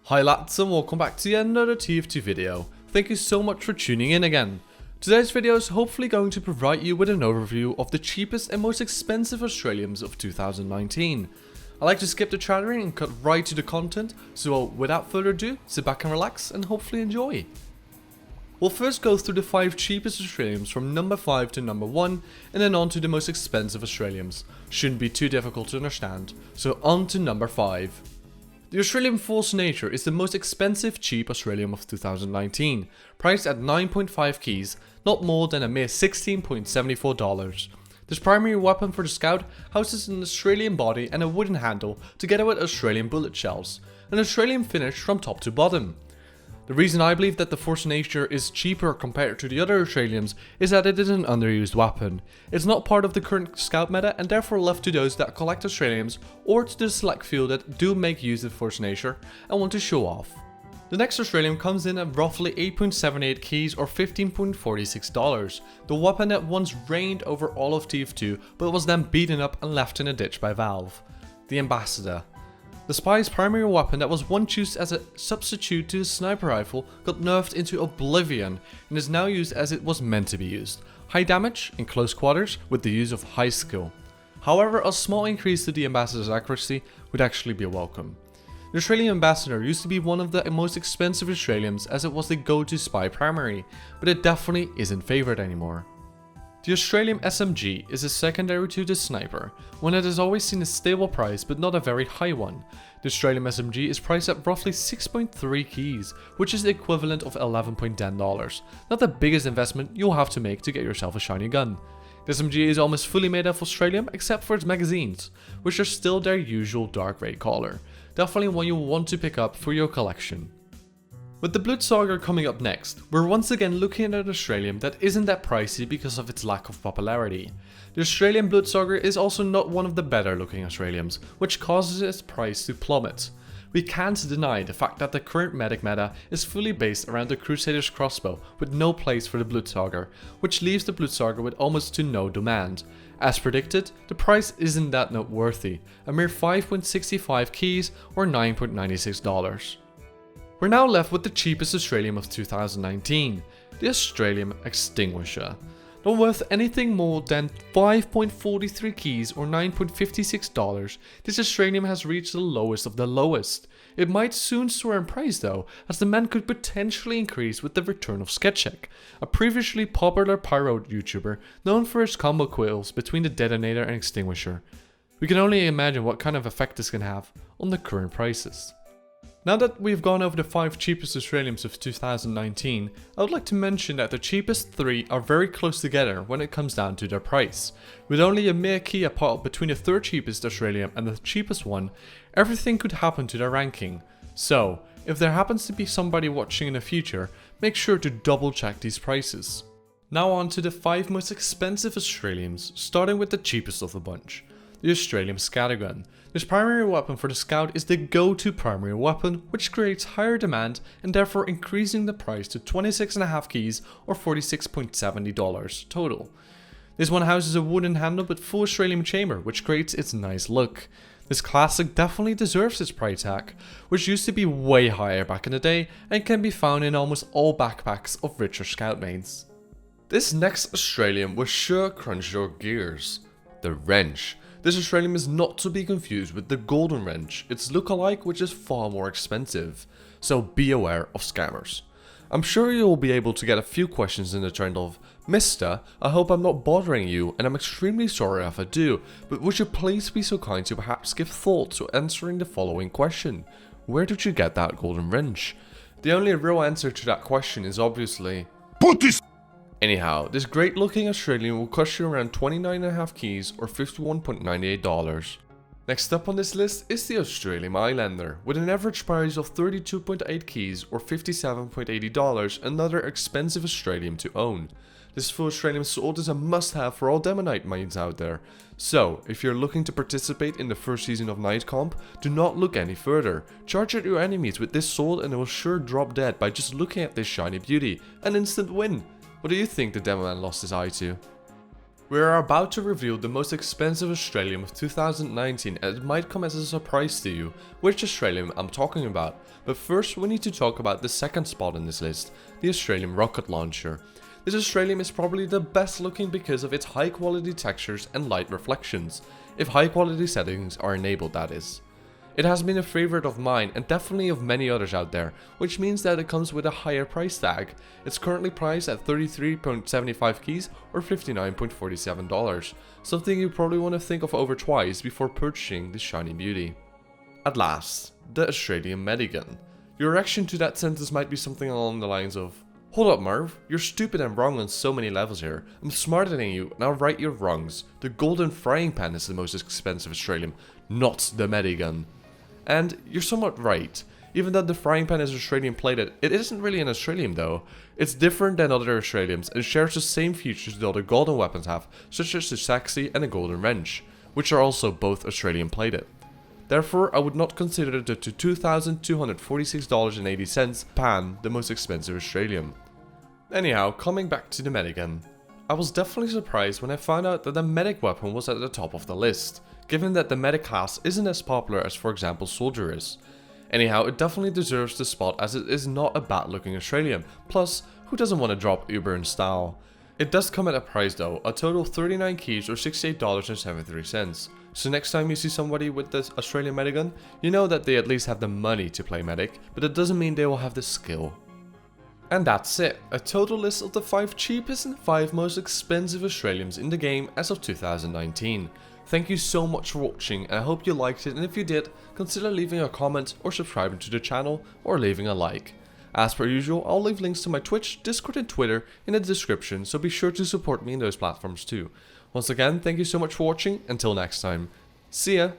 Hi lads and welcome back to yet another TF2 video. Thank you so much for tuning in again. Today's video is hopefully going to provide you with an overview of the cheapest and most expensive Australiums of 2019. I like to skip the chattering and cut right to the content, so without further ado, sit back and relax and hopefully enjoy. We'll first go through the 5 cheapest Australiums from number 5 to number 1 and then on to the most expensive Australiums. Shouldn't be too difficult to understand, so on to number 5. The Australian False Nature is the most expensive cheap Australium of 2019, priced at 9.5 keys, not more than a mere $16.74. This primary weapon for the Scout houses an Australian body and a wooden handle together with Australian bullet shells, an Australian finish from top to bottom. The reason I believe that the Force Nature is cheaper compared to the other Australiums is that it is an underused weapon. It's not part of the current Scout meta and therefore left to those that collect Australiums or to the select few that do make use of Force Nature and want to show off. The next Australium comes in at roughly 8.78 keys or $15.46, the weapon that once reigned over all of TF2 but was then beaten up and left in a ditch by Valve. The Ambassador. The spy's primary weapon that was once used as a substitute to the sniper rifle got nerfed into oblivion and is now used as it was meant to be used. High damage in close quarters with the use of high skill. However, a small increase to the Ambassador's accuracy would actually be welcome. The Australian Ambassador used to be one of the most expensive Australiums as it was the go-to spy primary, but it definitely isn't favoured anymore. The Australian SMG is a secondary to the sniper, one that has always seen a stable price but not a very high one. The Australian SMG is priced at roughly 6.3 keys, which is the equivalent of $11.10, not the biggest investment you'll have to make to get yourself a shiny gun. The SMG is almost fully made of Australium except for its magazines, which are still their usual dark red color, definitely one you'll want to pick up for your collection. With the Bloodsaga coming up next, we're once again looking at an Australium that isn't that pricey because of its lack of popularity. The Australian Bloodsaga is also not one of the better looking Australiums, which causes its price to plummet. We can't deny the fact that the current medic meta is fully based around the Crusader's crossbow with no place for the Bloodsaga, which leaves the Bloodsaga with almost to no demand. As predicted, the price isn't that noteworthy, a mere 5.65 keys or $9.96. We're now left with the cheapest Australium of 2019, the Australian Extinguisher. Not worth anything more than 5.43 keys or $9.56, this Australium has reached the lowest of the lowest. It might soon soar in price though, as demand could potentially increase with the return of Sketchek, a previously popular pyro YouTuber known for his combo kills between the detonator and extinguisher. We can only imagine what kind of effect this can have on the current prices. Now that we've gone over the 5 cheapest Australiums of 2019, I would like to mention that the cheapest 3 are very close together when it comes down to their price. With only a mere key apart between the 3rd cheapest Australium and the cheapest one, everything could happen to their ranking. So, if there happens to be somebody watching in the future, make sure to double check these prices. Now on to the 5 most expensive Australiums, starting with the cheapest of the bunch. The Australian Scattergun. This primary weapon for the Scout is the go-to primary weapon, which creates higher demand and therefore increasing the price to 26.5 keys or $46.70 total. This one houses a wooden handle with full Australian chamber, which creates its nice look. This classic definitely deserves its price tag, which used to be way higher back in the day and can be found in almost all backpacks of richer Scout mains. This next Australian will sure crunch your gears. The Wrench. This Australium is not to be confused with the Golden Wrench, its look-alike which is far more expensive, so be aware of scammers. I'm sure you'll be able to get a few questions in the trend of, "Mister, I hope I'm not bothering you and I'm extremely sorry if I do, but would you please be so kind to perhaps give thought to answering the following question. Where did you get that Golden Wrench?" The only real answer to that question is obviously, "Put this." Anyhow, this great looking Australian will cost you around 29.5 keys or $51.98. Next up on this list is the Australian Islander, with an average price of 32.8 keys or $57.80, another expensive Australian to own. This full Australian sword is a must-have for all Demonite mains out there, so if you're looking to participate in the first season of Night Comp, do not look any further. Charge at your enemies with this sword and it will sure drop dead by just looking at this shiny beauty, an instant win. What do you think the Demoman lost his eye to? We are about to reveal the most expensive Australium of 2019, and it might come as a surprise to you which Australium I'm talking about. But first we need to talk about the second spot in this list, the Australium rocket launcher. This Australium is probably the best looking because of its high quality textures and light reflections, if high quality settings are enabled, that is. It has been a favorite of mine and definitely of many others out there, which means that it comes with a higher price tag. It's currently priced at 33.75 keys or $59.47, something you probably want to think of over twice before purchasing this shiny beauty. At last, the Australian Medigun. Your reaction to that sentence might be something along the lines of, "Hold up Marv, you're stupid and wrong on so many levels here. I'm smarter than you and I'll right your wrongs. The golden frying pan is the most expensive Australium, not the Medigun." And you're somewhat right. Even though the frying pan is Australian plated, it isn't really an Australium though. It's different than other Australiums and shares the same features the other golden weapons have, such as the Saxy and the golden wrench, which are also both Australian plated. Therefore, I would not consider the $2,246.80 pan the most expensive Australium. Anyhow, coming back to the Medigun. I was definitely surprised when I found out that the medic weapon was at the top of the list, given that the medic class isn't as popular as for example soldier is. Anyhow, it definitely deserves the spot as it is not a bad looking Australium, plus who doesn't want to drop Uber in style. It does come at a price though, a total of 39 keys or $68.73. So next time you see somebody with this Australian Medigun, you know that they at least have the money to play medic, but it doesn't mean they will have the skill. And that's it, a total list of the 5 cheapest and 5 most expensive Australiums in the game as of 2019. Thank you so much for watching and I hope you liked it, and if you did, consider leaving a comment or subscribing to the channel or leaving a like. As per usual, I'll leave links to my Twitch, Discord and Twitter in the description, so be sure to support me in those platforms too. Once again, thank you so much for watching, until next time. See ya!